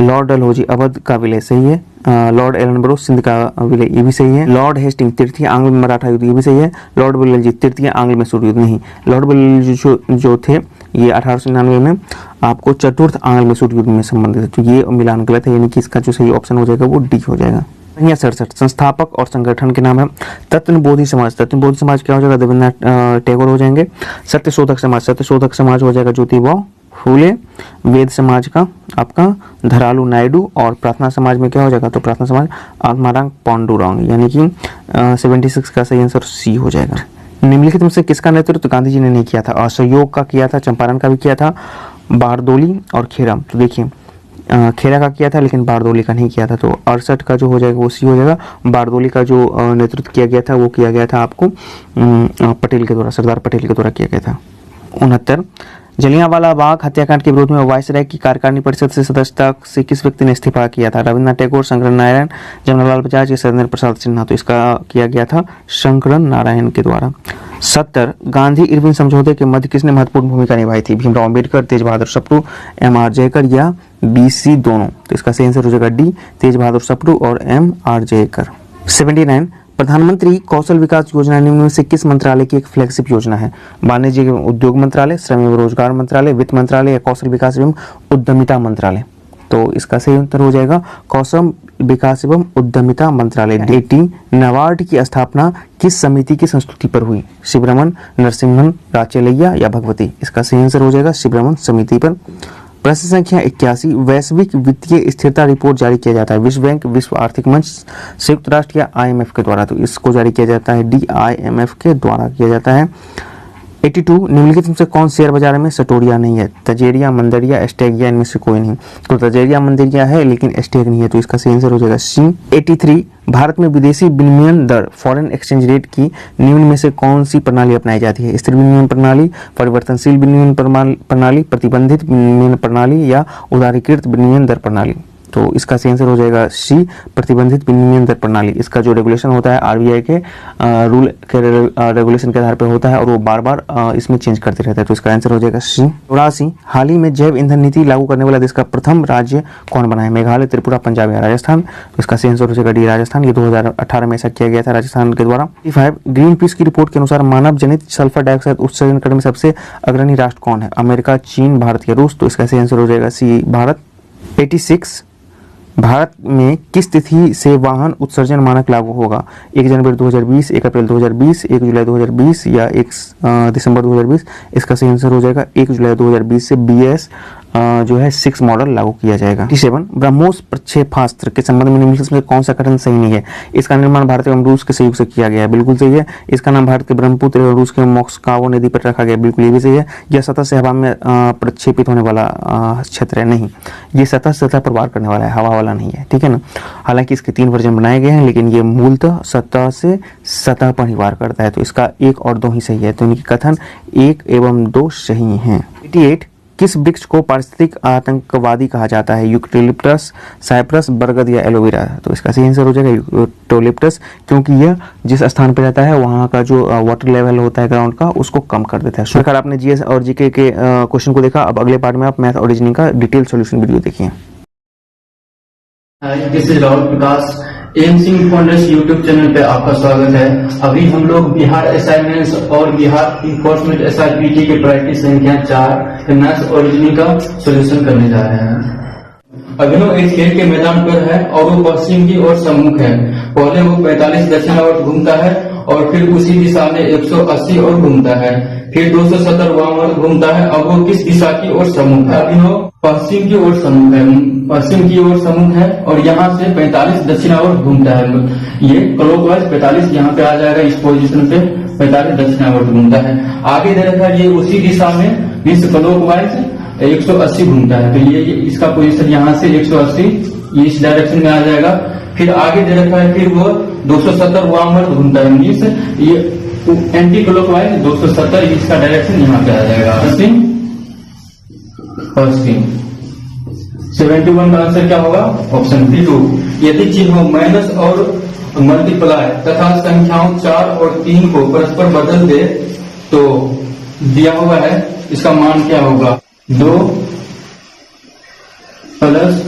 लॉर्ड डलहौजी अवध का विलय सही है। लॉर्ड एलनबरो सिंध का विलय, ये भी सही है। लॉर्ड हेस्टिंग तृतीय आंग्ल में मराठा युद्ध, ये भी सही है। लॉर्ड बुल्ललजी तृतीय आंग्ल में सूर्य युद्ध नहीं। लॉर्ड बुल्ललजी जो थे ये 1899 में आपको चतुर्थ आंग्ल में सूर्य युद्ध में संबंधित है। तो ये मिलान गलत है, यानी कि इसका जो सही ऑप्शन हो जाएगा वो डी हो जाएगा। 67, संस्थापक और संगठन के नाम है। तत्वबोधी समाज, तत्वबोधी समाज क्या हो जाएगा? रविन्द्रनाथ टैगोर हो जाएंगे। सत्यशोधक समाज, सत्यशोधक समाज हो जाएगा ज्योतिबा फूले। वेद समाज का आपका धरालू नायडू। और प्रार्थना समाज में क्या हो जाएगा? तो प्रार्थना समाज आत्माराम पांडुरंग, यानी कि 76 का सही आंसर सी हो जाएगा। निम्नलिखित में से किसका नेतृत्व गांधी जी ने नहीं किया था? असहयोग का किया था, चंपारण का भी किया था, बारदोली और खेरा। तो देखिए, खेरा का किया था लेकिन बारदोली का नहीं किया था। तो 68 का जो हो जाएगा वो सी हो जाएगा। बारदोली का जो नेतृत्व किया गया था वो किया गया था आपको पटेल के द्वारा, सरदार पटेल के द्वारा किया गया था। 69, जलियांवाला बाग हत्याकांड के विरोध में वायसराय की कार्यकारिणी परिषद से सदस्यता से किस व्यक्ति ने इस्तीफा किया था? रविन्द्रनाथ टैगोर, शंकर नारायण, जमनालाल बजाज या सत्येंद्र प्रसाद सिन्हा। तो इसका किया गया था शंकर नारायण के द्वारा। 70, गांधी इरविन समझौते के मध्य किसने महत्वपूर्ण भूमिका निभाई थी? भीमराव अम्बेडकर, तेज बहादुर सप्रू, M.R. जयकर या BC दोनों। तो इसका सही आंसर हो जाएगा डी, तेज बहादुर सप्रू और M.R. जयकर। 79, प्रधानमंत्री कौशल विकास योजना निम्न में से किस मंत्रालय की एक फ्लैगशिप योजना है? वाणिज्य एवं उद्योग मंत्रालय, श्रम एवं रोजगार मंत्रालय, वित्त मंत्रालय या कौशल विकास एवं उद्यमिता मंत्रालय। तो इसका सही उत्तर हो जाएगा कौशल विकास एवं उद्यमिता मंत्रालय। 80, नाबार्ड की स्थापना किस समिति की संस्तुति पर हुई? शिवरमन, नरसिम्हन, राचेलैया या भगवती। इसका सही आंसर हो जाएगा शिवरमन समिति पर। प्रश्न संख्या 81, वैश्विक वित्तीय स्थिरता रिपोर्ट जारी किया जाता है विश्व बैंक, विश्व आर्थिक मंच, संयुक्त राष्ट्र या IMF के द्वारा। तो इसको जारी किया जाता है डी, IMF के द्वारा किया जाता है। 82, निम्नलिखित में से कौन शेयर बाजार में सटोरिया नहीं है? तजेरिया, मंदरिया, एस्टेगिया, इनमें से कोई नहीं। तो तजेरिया मंदरिया है लेकिन एस्टेग नहीं है, तो इसका सही आंसर हो जाएगा सी। 83, भारत में विदेशी विनिमय दर फॉरेन एक्सचेंज रेट की निम्न में से कौन सी प्रणाली अपनाई जाती है? स्थिर विनिमय प्रणाली, परिवर्तनशील विनिमय प्रणाली, प्रतिबंधित विनिमय प्रणाली या उदारीकृत विनिमय दर प्रणाली। तो इसका सही आंसर हो जाएगा सी, प्रतिबंधित विनिमय दर प्रणाली। इसका जो रेगुलेशन होता है RBI के रूल के रेगुलेशन के आधार पर होता है और वो बार बार इसमें चेंज करते रहते हैं। तो इसका आंसर हो जाएगा सी। 84, हाल ही में जैव ईंधन नीति लागू करने वाला देश का प्रथम राज्य कौन बना है? मेघालय, त्रिपुरा, पंजाब या राजस्थान। तो इसका सही आंसर हो जाएगा डी, राजस्थान। ये 2018 में ऐसा किया गया था राजस्थान के द्वारा। 85, ग्रीन पीस की रिपोर्ट के अनुसार मानव जनित सल्फर डाइऑक्साइड उत्सर्जन करने में सबसे अग्रणी राष्ट्र कौन है? अमेरिका, चीन, भारत या रूस। तो इसका सही आंसर हो जाएगा सी, भारत। 86, भारत में किस तिथि से वाहन उत्सर्जन मानक लागू होगा? 1 जनवरी 2020, 1 अप्रैल 2020, 1 जुलाई 2020 या 1 दिसंबर 2020? इसका सही आंसर हो जाएगा 1 जुलाई 2020 से BS जो है 6 मॉडल लागू किया जाएगा। 7 ब्रह्मोस प्रक्षेपास्त्र के संबंध में निम्नलिखित में कौन सा कथन सही नहीं है? इसका निर्माण भारत एवं रूस के सहयोग से किया गया है, बिल्कुल सही है। इसका नाम भारत के ब्रह्मपुत्र एवं रूस के मोस्कावो नदी पर रखा गया, बिल्कुल ये भी सही है। यह सतह से हवा में प्रक्षेपित होने वाला क्षेत्र है, नहीं, ये सतह से सतह पर वार करने वाला है, हवा वाला नहीं है, ठीक है ना। हालांकि इसके 3 वर्जन बनाए गए हैं, लेकिन ये मूलतः सतह से सतह पर ही वार करता है, तो इसका 1 और 2 ही सही है, तो इनकी कथन 1 एवं 2 सही हैं। 88 किस वृक्ष को पारिस्थितिक आतंकवादी कहा जाता है? यूकलिप्टस, साइप्रस, बरगद या एलोवेरा? तो इसका सही आंसर हो जाएगा यूकलिप्टस, क्योंकि यह जिस स्थान पर रहता है वहाँ का जो वाटर लेवल होता है ग्राउंड का, उसको कम कर देता है। सरकार आपने GS और GK के क्वेश्चन को देखा, अब अगले पार्ट में आप मैथ और रीजनिंग का डिटेल सॉल्यूशन वीडियो देखिए। दिस इज राहुल प्रकाश, एमसिंग फाउंडेशन यूट्यूब चैनल पे आपका स्वागत है। अभी हम लोग बिहार असाइनमेंट्स और बिहार इन्फोर्समेंट SIPT के प्रैक्टिस संख्या 4 मैथ्स और रीजनिंग का सॉल्यूशन करने जा रहे हैं। अभिनव एक खेल के मैदान पर है और वो पश्चिम की ओर सम्मुख है। पहले वो 45 दक्षिणावर्त घूमता है और फिर उसी दिशा में 180 और घूमता है, फिर 270 वामावर्त घूमता है। अब वो किस दिशा की ओर सम्मुख है? अभिनव पश्चिम की ओर सम्मुख है, पश्चिम की ओर सम्मुख है और यहाँ से 45 दक्षिणावर्त घूमता है। ये क्लॉकवाइज 45 यहाँ पे आ जाएगा, इस पोजीशन पे 45 दक्षिणावर्त घूमता है। आगे दे रखा है ये उसी दिशा में 20 क्लॉकवाइज 180 घूमता है, तो ये इसका पोजीशन यहाँ से 180 इस डायरेक्शन में आ जाएगा। फिर आगे दे रखा है फिर वो 270 वामावर्त घूमता है, मीन्स ये एंटी क्लॉकवाइज 270 इसका डायरेक्शन यहाँ पे आ जाएगा, पश्चिम। 71 का आंसर क्या होगा? Option B2। यदि चिन्हों माइनस और मल्टीप्लाई तथा संख्याओं 4 और 3 को परस्पर बदल दे तो दिया हुआ है, इसका मान क्या होगा? 2 प्लस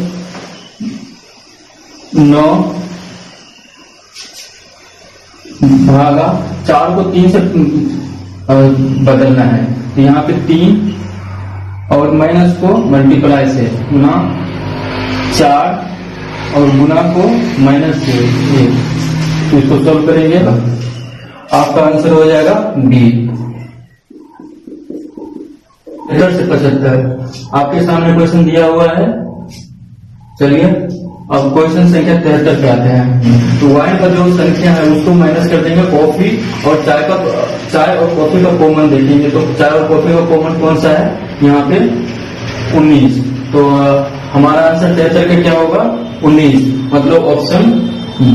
9 भागा 4 को 3 से बदलना है, तो यहाँ पे 3 और माइनस को मल्टीप्लाई से गुना 4 और गुना को माइनस से 1, तो इसको सॉल्व करेंगे, आपका आंसर हो जाएगा B। 73 से 75 आपके सामने क्वेश्चन दिया हुआ है। चलिए अब क्वेश्चन संख्या 73 पे आते हैं। तो वाइन का जो संख्या है उसको माइनस कर देंगे, कॉफी और चाय और कॉफी का कॉमन देखेंगे, तो चाय और कॉफी का कॉमन कौन सा है? यहाँ पे 19, तो हमारा आंसर 73 का क्या होगा? 19, मतलब ऑप्शन B।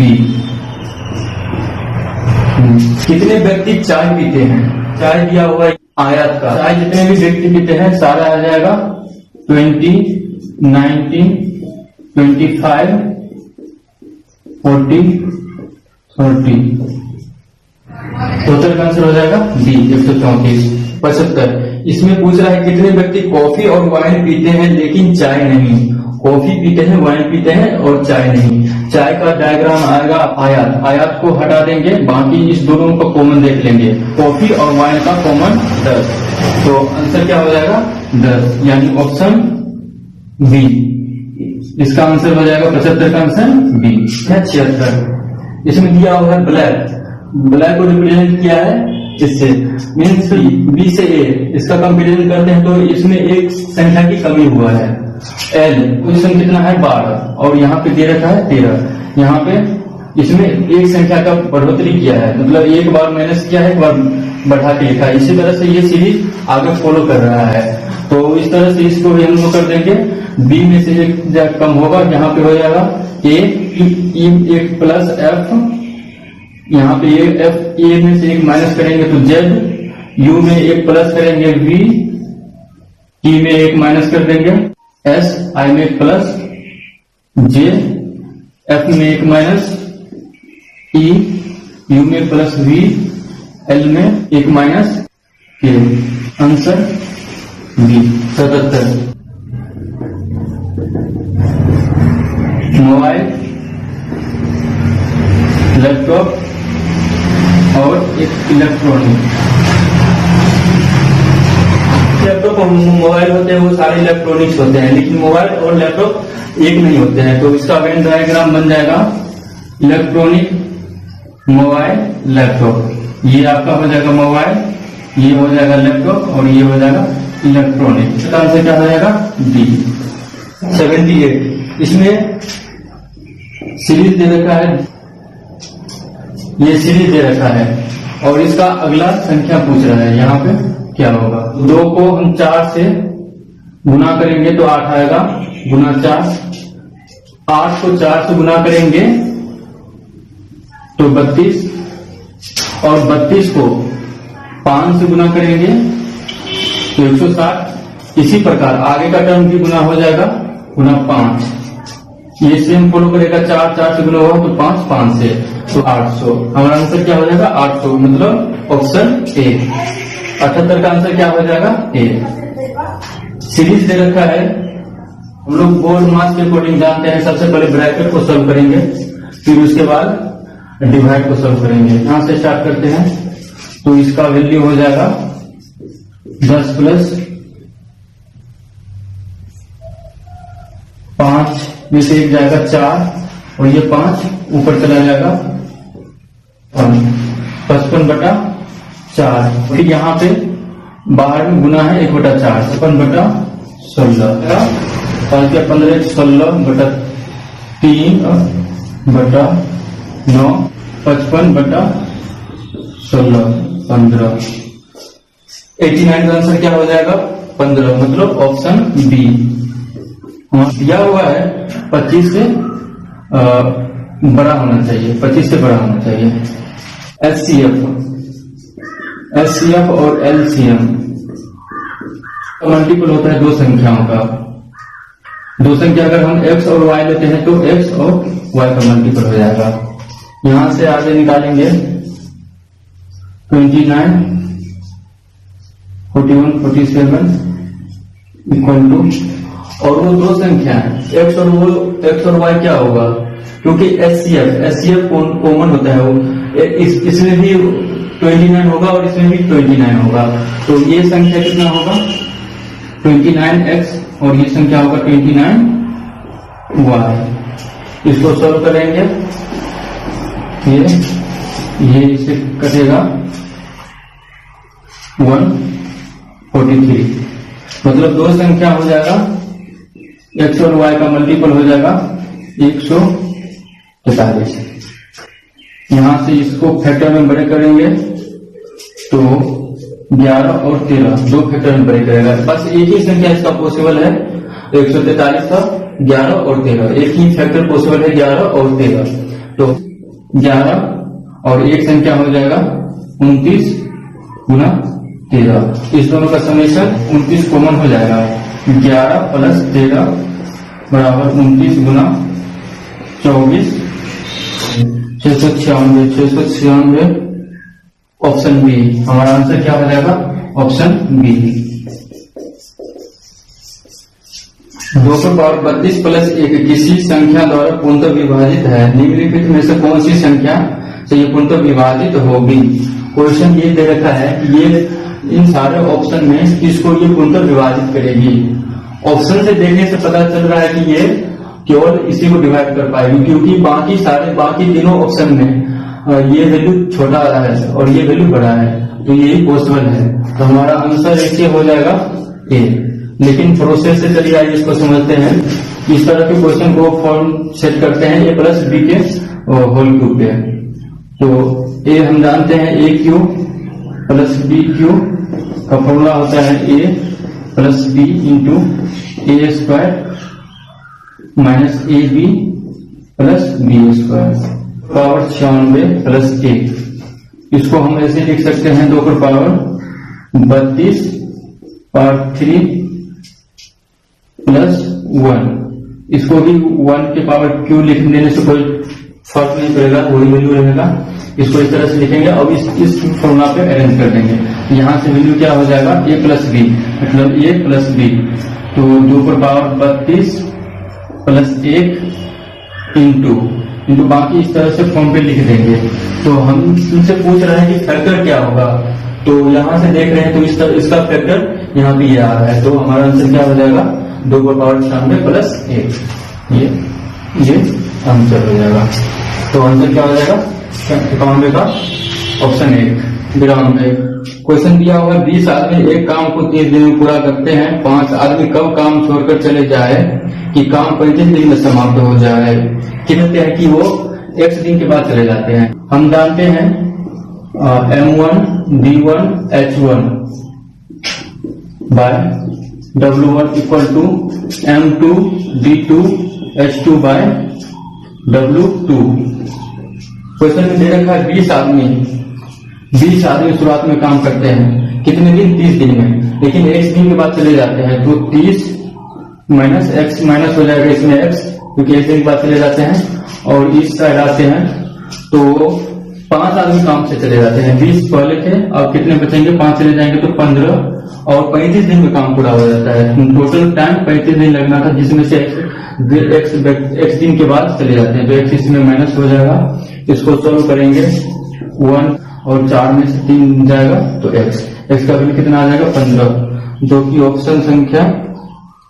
कितने व्यक्ति चाय पीते हैं? चाय दिया हुआ है आयत का, चाय जितने भी व्यक्ति पीते हैं सारा आ जाएगा 20, 19, 25, 40, 30। टोटल का आंसर हो जाएगा B 134। 75 इसमें पूछ रहा है कितने व्यक्ति कॉफी और वाइन पीते हैं लेकिन चाय नहीं। कॉफी पीते हैं, वाइन पीते हैं और चाय नहीं। चाय का डायग्राम आएगा आयत, आयत को हटा देंगे, बाकी इस दोनों को कॉमन देख लेंगे। कॉफी और वाइन का कॉमन 10, तो आंसर क्या हो जाएगा? 10, यानी ऑप्शन B। इसका आंसर हो जाएगा 75 का आंसर B। 76 इसमें दिया हुआ है ब्लैक, ब्लैक को रिप्रेजेंट किया है इससे, मीन्स B से A, इसका कंपेरिजन करते हैं तो इसमें एक संख्या की कमी हुआ है L, पोजीशन कितना है 12 और यहाँ पे दे रखा है 13। यहाँ पे इसमें एक संख्या का बढ़ोतरी किया है, मतलब एक बार माइनस किया है, एक बार बढ़ा के लिखा है। इसी तरह से ये सीरीज आगे फॉलो कर रहा है, तो इस तरह से इसको भी हम लोग कर देंगे। B में से एक कम होगा, यहाँ पे हो जाएगा A प्लस F, यहाँ पे ये F, A में से एक माइनस करेंगे तो Z, U में एक प्लस करेंगे V, T में एक माइनस कर देंगे S, I में एक प्लस J, F में एक माइनस E, U में प्लस V, L में एक minus K। Answer B 77। Mobile, laptop और एक इलेक्ट्रॉनिक। लैपटॉप मोबाइल होते हैं वो सारे इलेक्ट्रॉनिक्स होते हैं, लेकिन मोबाइल और लैपटॉप एक नहीं होते हैं। तो इसका वेन डायग्राम बन जाएगा इलेक्ट्रॉनिक, मोबाइल, लैपटॉप। ये आपका हो जाएगा मोबाइल, ये हो जाएगा लैपटॉप और ये हो जाएगा इलेक्ट्रॉनिक। इसका आंसर क्या हो जाएगा? डी 78। इसमें सीरीज दे रखा है, ये सीरीज दे रखा है और इसका अगला संख्या पूछ रहा है। यहाँ पे क्या होगा? 2 को हम 4 से गुना करेंगे तो 8 आएगा, गुना 4। 8 को 4 से गुना करेंगे तो 32 और 32 को 5 से गुना करेंगे तो 160। इसी प्रकार आगे का टर्म भी गुना हो जाएगा, गुना 5। ये सेम फॉलो करेगा, 4 से गुना होगा तो 5 से तो 800। हमारा आंसर क्या हो जाएगा? 800, मतलब ऑप्शन ए। 78 का आंसर क्या हो जाएगा? ए। सीरीज दे रखा है, हम लोग बोर्ड मास के अकॉर्डिंग जानते हैं। सबसे पहले ब्रैकेट को सॉल्व करेंगे, फिर उसके बाद डिवाइड को सॉल्व करेंगे। यहां से स्टार्ट करते हैं तो इसका वैल्यू हो जाएगा 10 प्लस 5 में से एक जाएगा 4 और ये 5 ऊपर चला जाएगा 55/4। फिर यहाँ पे बाहर में गुना है 1/4, 55/16। 5 के 15, 16/3/9, 55/16, 15। 89 का आंसर क्या हो जाएगा? 15, मतलब ऑप्शन बी। दिया हुआ है 25 से बड़ा होना चाहिए, 25 से बड़ा होना चाहिए। एचसीएफ और एलसीएम मल्टीपल होता है दो संख्याओं का। दो संख्या अगर हम x और y लेते हैं तो x और y का मल्टीपल हो जाएगा। यहां से आगे निकालेंगे 29, 41, 47 इक्वल टू, और वो दो संख्या है x और y क्या होगा? क्योंकि एचसीएफ कॉमन होता है, वो इसमें भी 29 होगा और इसमें भी 29 होगा। तो ये संख्या कितना होगा? 29x और ये संख्या होगा 29y। इसको सॉल्व करेंगे, ये इसे कटेगा 143, मतलब दो संख्या हो जाएगा, x और y का मल्टीपल हो जाएगा 143। यहां से इसको फैक्टर में बड़े करेंगे तो 11 और 13 दो फैक्टर में बड़े करेगा। बस एक ही संख्या इसका पॉसिबल है, 143 का 11 और 13, एक ही फैक्टर पॉसिबल है 11 और 13। तो 11 और एक संख्या हो जाएगा 29 गुना 13। इस दोनों का समेशन 29 कॉमन हो जाएगा, 11 प्लस 13 बराबर 29 गुना 24, 696। ऑप्शन बी हमारा आंसर क्या हो जाएगा? Option B. 232 प्लस 1 किसी संख्या द्वारा पूर्णतः विभाजित है, निम्नलिखित में से कौन सी संख्या से ये पूर्णतः विभाजित होगी? क्वेश्चन ये दे रखा है कि ये इन सारे ऑप्शन में किसको ये पूर्णतः विभाजित करेगी। ऑप्शन से देखने से पता चल रहा है कि ये केवल इसी को डिवाइड कर पाएगी, क्योंकि बाकी तीनों ऑप्शन में ये वैल्यू छोटा है और ये वैल्यू बड़ा है, तो यही पॉसिबल है। तो हमारा आंसर ऐसे हो जाएगा ए। लेकिन प्रोसेस से चलिए आइए इसको समझते हैं। इस तरह के क्वेश्चन को फॉर्म सेट करते हैं a प्लस बी के होल क्यूब पे। तो ए हम जानते हैं A cube plus B cube का फॉर्मूला होता है A plus B into A square minus A B plus B square power 96 plus 1। इसको हम ऐसे लिख सकते हैं 2 की पावर 32 पावर 3 प्लस 1। इसको भी 1 के पावर क्यू लिख देने से कोई फर्क नहीं पड़ेगा, वही वैल्यू रहेगा। इसको इस तरह से लिखेंगे। अब इस फॉर्मूला पे अरेंज कर देंगे। यहां से वैल्यू क्या हो जाएगा? a प्लस बी, मतलब a प्लस बी। तो 2 की पावर 32 प्लस 1 इंटू बाकी इस तरह से फॉर्म पे लिख देंगे। तो हम इनसे पूछ रहे हैं कि फैक्टर क्या होगा, तो यहां से देख रहे हैं तो इसका फैक्टर यहाँ पे ये आ रहा है, तो हमारा आंसर क्या हो जाएगा 2/96 प्लस 1, ये आंसर हो जाएगा। तो आंसर क्या हो जाएगा 91 का ऑप्शन 1 92। क्वेश्चन दिया हुआ 20 आदमी एक काम को 30 दिन में पूरा करते हैं, 5 आदमी कब काम छोड़कर चले जाए कि काम 35 दिन में समाप्त हो जाए। कहते हैं कि वो x दिन के बाद चले जाते हैं। हम जानते हैं M1 D1 H1 by W1 equal to M2 D2 H2 by W2। Question में दे रखा है 20 आदमी शुरुआत में काम करते हैं, कितने दिन 30 दिन में, लेकिन x दिन के बाद चले जाते हैं, तो 30 माइनस x माइनस हो जाएगा इसमें x, क्योंकि एक दिन के बाद चले जाते हैं। और इस साइड आते हैं तो 5 आदमी काम से चले जाते हैं, 20 पहले थे, अब कितने बचेंगे 5 चले जाएंगे तो 15, और 35 दिन में काम पूरा हो जाता है। टोटल टाइम 35 दिन लगना था, जिसमें से x दिन के बाद चले जाते हैं, तो x इसमें माइनस हो जाएगा। इसको सोल्व करेंगे 1 और 4 में से 3 जाएगा तो x का वैल्यू कितना आ जाएगा 15, जो कि ऑप्शन संख्या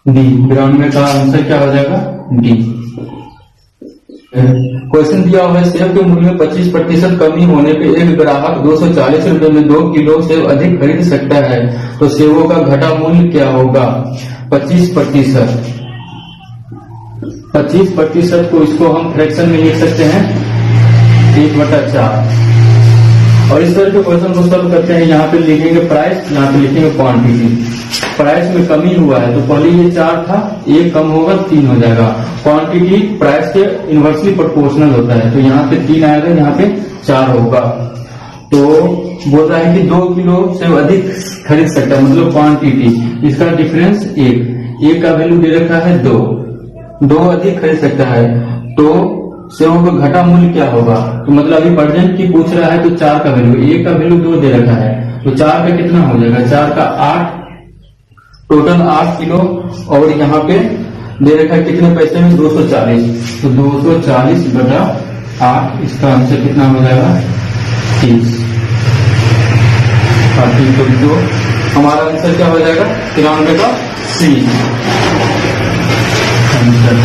डी 92 का आंसर क्या हो जाएगा डी। क्वेश्चन दिया हुआ है सेब के मूल्य में 25% कमी होने पे एक ग्राहक 240 रुपए में 2 किलो सेब अधिक खरीद सकता है, तो सेबों का घटा मूल्य क्या होगा 25%। 25% को इसको हम फ्रैक्शन में लिख सकते हैं 1/4। और इस तरह के क्वेश्चन को सॉल्व करते हैं, यहाँ पे लिखेंगे प्राइस, यहाँ पे लिखेंगे क्वांटिटी। प्राइस में कमी हुआ है तो पहले ये 4 था, 1 कम होगा 3 हो जाएगा। क्वांटिटी प्राइस के इनवर्सली प्रोपोर्शनल होता है, तो यहाँ पे 3 आएगा, यहाँ पे 4 होगा। तो बोल रहा है कि 2 किलो से अधिक खरीद सकता है, मतलब क्वांटिटी, इसका डिफरेंस 1 का वैल्यू दे रखा है 2 अधिक खरीद सकता है, तो सेवों का घटा मूल्य क्या होगा। तो मतलब अभी प्रेजेंट की पूछ रहा है तो 4 का वैल्यू, 1 का वैल्यू 2 दे रखा है, तो 4 का कितना हो जाएगा 4 का 8, टोटल 8 किलो। और यहाँ पे दे रखा है कितने पैसे में 240, तो 240/8, इसका आंसर कितना हो जाएगा 30। तो हमारा आंसर क्या हो जाएगा 93 का सी आंसर।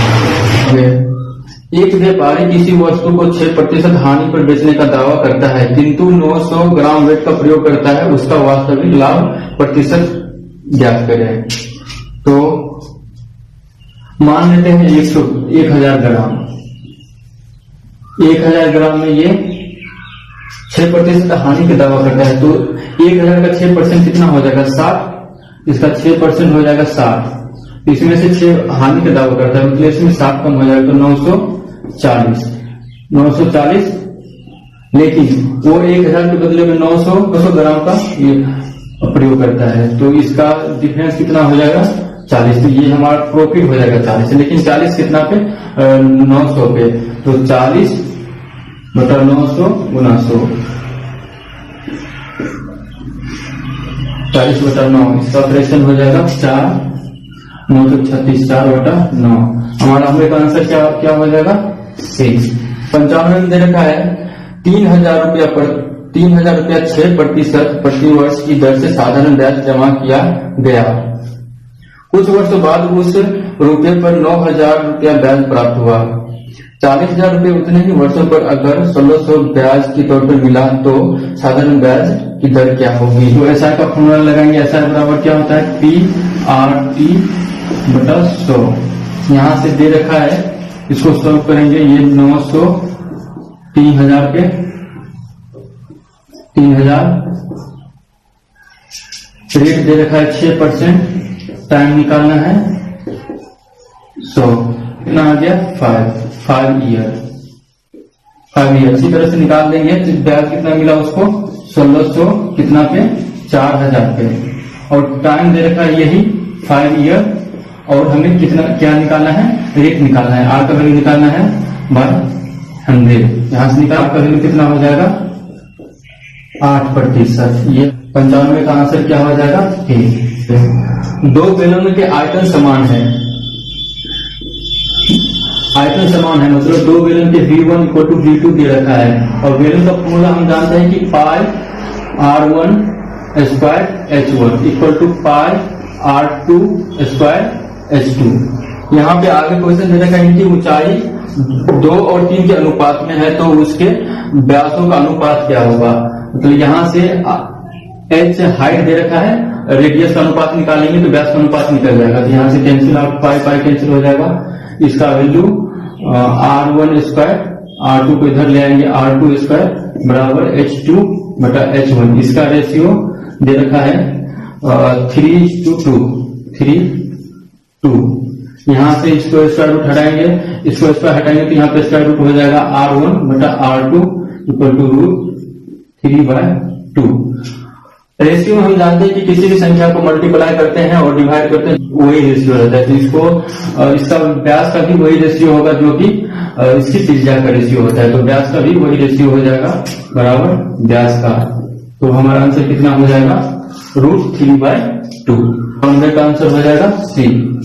एक व्यापारी किसी वस्तु को 6% हानि पर बेचने का दावा करता है, किंतु 900 ग्राम वेट का प्रयोग करता है, उसका वास्तविक लाभ प्रतिशत ज्ञात करें। तो मान लेते हैं 1000 ग्राम, 1000 ग्राम में ये 6% हानि का दावा करता है, तो 1000 का 6% कितना हो जाएगा 60, इसका 6% हो जाएगा 60, इसमें से 6 हानि का दावा करता है, मतलब इसमें 7 कम हो जाएगा, तो 940। लेकिन वो 1000 के बदले में 900 ग्राम का ये प्रयोग करता है, तो इसका डिफरेंस कितना हो जाएगा 40, तो ये हमारा प्रॉफिट हो जाएगा 40, लेकिन 40 कितना पे 900 पे, तो 40/900 गुना 100, 40/9, इसका फ्रैक्शन हो जाएगा 4, 936, 4/9। हमारा हमने का आंसर क्या हो जाएगा 6। 95 में दे रखा है 3000 रुपया 6% प्रति वर्ष की दर से साधारण ब्याज जमा किया गया। कुछ वर्षों बाद उस रुपये पर 9000 रुपया ब्याज प्राप्त हुआ। 40,000 रुपये उतने ही वर्षों पर अगर 1600 ब्याज के तौर पर मिला तो साधारण ब्याज की दर क्या होगी। तो एसआई का फॉर्मूला लगाएंगे, एसआई बराबर क्या होता है PRT/100। यहाँ से दे रखा है, इसको सॉल्व करेंगे, ये 900 3000 पे 3000 रेट दे रखा है 6%, टाइम निकालना है 100, कितना आ गया 5 ईयर। इसी तरह से निकाल देंगे, ब्याज कितना मिला उसको 1600 कितना पे 4000 पे, और टाइम दे रखा है यही 5 ईयर, और हमें कितना क्या निकालना है रेट निकालना है, आर का वैल्यू निकालना है बाय 100। यहां से निकाल का वैल्यू कितना हो जाएगा 8%। ये 95 का आंसर क्या हो जाएगा ए। 2 बेलन के आयतन समान है, मतलब 2 बेलन के V1 = V2 दे रखा है, और बेलन का फॉर्मूला हम जानते हैं कि πr1² H1 = π R2 square H2। यहाँ पे आगे क्वेश्चन दे रखा है इनकी ऊंचाई 2 और 3 के अनुपात में है, तो उसके व्यासों का अनुपात क्या होगा। मतलब यहाँ से H हाइट दे रखा है, रेडियस का अनुपात निकालेंगे तो व्यास का अनुपात निकल जाएगा। तो यहाँ से कैंसिल आउट, पाई पाई कैंसिल हो जाएगा। इसका वैल्यू R1 स्क्वायर, R2 को इधर ले आएंगे, R2 स्क्वायर बराबर H2 बटा H1। इसका रेशियो दे रखा है 3:2, 3:2। यहाँ से इसको स्क्वायर रूट हटाएंगे, इसको स्क्वायर हटाएंगे तो यहाँ पे स्क्वायर रूट हो जाएगा R1 बटा R2 equal to root 3/2। Ratio हम जानते हैं कि किसी भी संख्या को मल्टीप्लाई करते हैं और डिवाइड करते हैं, वही रेशियो रहता है। तो इसको इसका व्यास का भी वही रेशियो होगा जो कि इसकी त्रिज्या का रेशियो होता है। तो व्यास का भी वही रेशियो हो जाएगा बराबर व्यास का। तो हमारा आंसर कितना हो जाएगा रूट 3/2। 100 का आंसर हो जाएगा सी।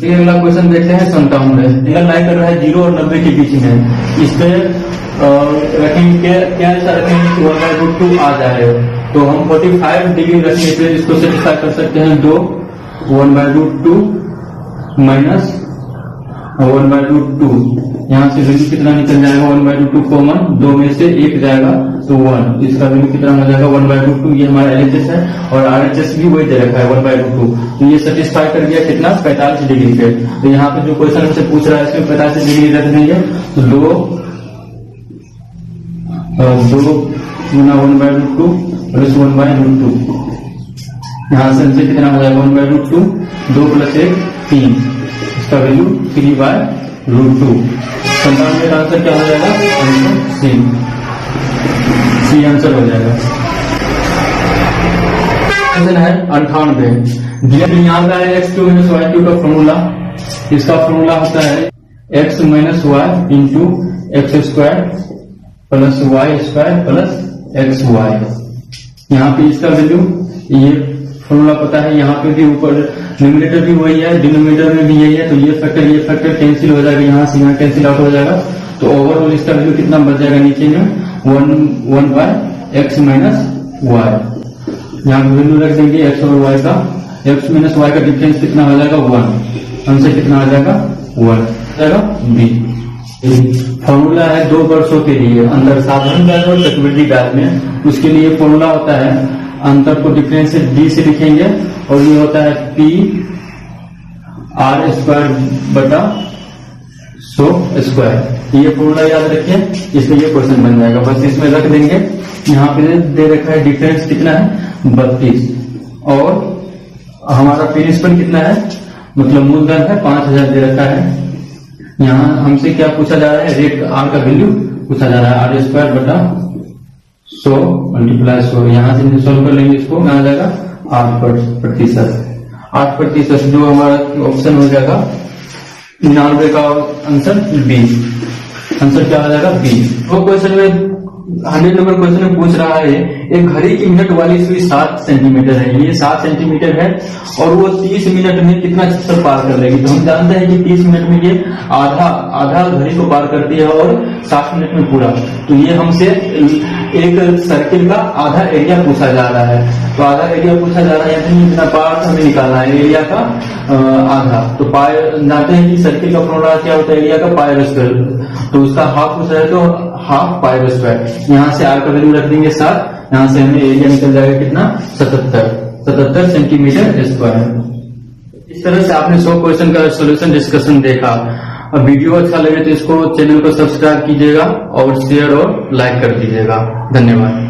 अगला क्वेश्चन देखते हैं 57। एंगल लाई कर रहा है 0 और 90 के बीच में। इस पे रखेंगे क्या, ऐसा रखेंगे कि 1/√2 आ जाए। तो हम 45 डिग्री रखने पे इसको सेटिस्फाई कर सकते हैं। 1/√2 माइनस 1/√2, यहाँ से वैल्यू कितना निकल जाएगा 1/√2 कॉमन, 2 में से 1 जाएगा तो 1। इसका वैल्यू कितना हो जाएगा 1/√2। ये हमारा LHS है और RHS भी वही दे रखा है 1/√2। तो ये सेटिस्फाई कर गया कितना 45 डिग्री पे। तो यहाँ पे जो क्वेश्चन हमसे पूछ रहा है इसमें 45 डिग्री रख देंगे तो 2 गुना 1/√2 प्लस 1/√2। यहाँ से हमसे कितना हो जाएगा 1/√2, 2 + 1 3। इसका वैल्यू 3/√2। 97 का आंसर क्या हो जाएगा आंसर सी आंसर हो जाएगा। क्वेश्चन है 98। यहाँ का है x2 - y2 का फॉर्मूला। इसका फॉर्मूला होता है x - y into x² plus y² plus xy। यहाँ पे इसका वैल्यू ये फॉर्मूला पता है। यहाँ पे भी ऊपर न्यूमरेटर भी वही है, डिनोमिनेटर में भी यही है। तो ये फैक्टर कैंसिल हो जाएगा, यहाँ से यहाँ कैंसिल आउट हो जाएगा। तो ओवरऑल इसका वैल्यू कितना बच जाएगा नीचे में 1/x - y। यहाँ पे वैल्यू रख देंगे x और y का। x - y का डिफरेंस कितना हो जाएगा 1। आंसर कितना हो जाएगा 1 जाएगा बी। फॉर्मूला है 2 वर्षों के लिए अंदर साधारण ब्याज और चक्रवृद्धि ब्याज में। उसके लिए फॉर्मूला होता है अंतर को डिफरेंस से डी से लिखेंगे और ये होता है P R² बटा 100²। ये फॉर्मूला याद रखिए, इसमें ये क्वेश्चन बन जाएगा। बस इसमें रख देंगे। यहाँ पे दे रखा है डिफरेंस कितना है 32 और हमारा प्रिंसिपल कितना है, मतलब मूलधन है 5000 दे रखा है। यहाँ हमसे क्या पूछा जा रहा है रेट आर का वैल्यू पूछा जा रहा है R² बटा 100 मल्टीप्लाई 100। यहाँ से सोल्व कर लेंगे इसको, आ जाएगा 8%। जो हमारा ऑप्शन हो जाएगा 99 का आंसर बी। आंसर क्या हो जाएगा बी। वो क्वेश्चन में 100 नंबर क्वेश्चन में पूछ रहा है एक घड़ी की मिनट वाली सुई 7 सेंटीमीटर है। ये 7 सेंटीमीटर है और वो 30 मिनट में कितना क्षेत्र पार कर लेगी। तो हम जानते हैं कि 30 मिनट में ये आधा घड़ी को पार करती है और 60 मिनट में पूरा। तो ये हमसे एक सर्किल का आधा एरिया पूछा जा रहा है। तो आधा एरिया पूछा जा रहा है, यानी इतना पार्ट हमें निकालना है एरिया का आधा। तो पाई जानते हैं कि सर्किल का फॉर्मूला क्या होता है एरिया का πr²। तो उसका हाफ पूछ रहा है तो हाफ πr²। यहाँ से आर का वैल्यू रख देंगे 7। यहाँ से हमें एरिया निकल जाएगा कितना 77 सेंटीमीटर स्क्वायर। इस तरह से आपने 100 क्वेश्चन का सॉल्यूशन डिस्कशन देखा। अब वीडियो अच्छा लगे तो इसको चैनल को सब्सक्राइब कीजिएगा और शेयर और लाइक कर दीजिएगा। धन्यवाद।